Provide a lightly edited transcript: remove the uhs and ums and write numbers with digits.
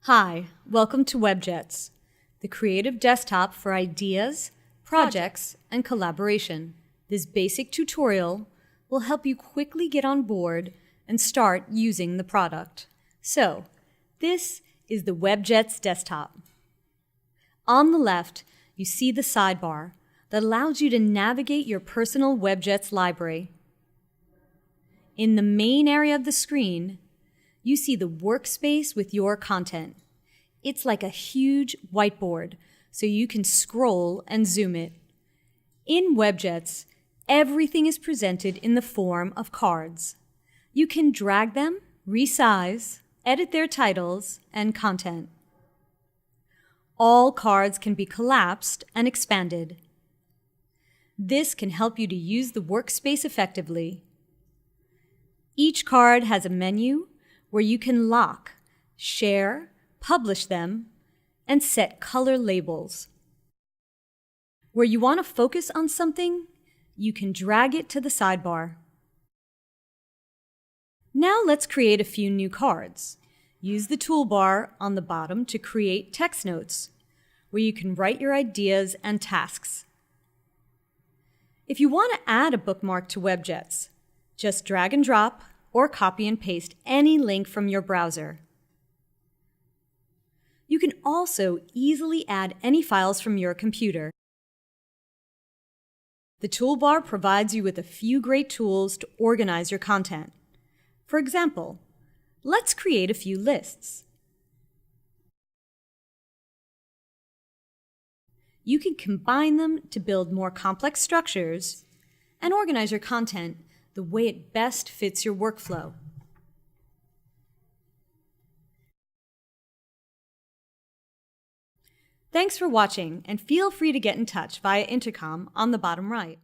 Hi, welcome to Webjets, the creative desktop for ideas, projects, and collaboration. This basic tutorial will help you quickly get on board and start using the product. So, this is the Webjets desktop. On the left, you see the sidebar that allows you to navigate your personal Webjets library. In the main area of the screen, you see the workspace with your content. It's like a huge whiteboard, so you can scroll and zoom it. In Webjets, everything is presented in the form of cards. You can drag them, resize, edit their titles and content. All cards can be collapsed and expanded. This can help you to use the workspace effectively. Each card has a menu where you can lock, share, publish them, and set color labels. Where you want to focus on something, you can drag it to the sidebar. Now let's create a few new cards. Use the toolbar on the bottom to create text notes, where you can write your ideas and tasks. If you want to add a bookmark to Webjets, just drag and drop or copy and paste any link from your browser. You can also easily add any files from your computer. The toolbar provides you with a few great tools to organize your content. For example, let's create a few lists. You can combine them to build more complex structures and organize your content the way it best fits your workflow. Thanks for watching, and feel free to get in touch via intercom on the bottom right.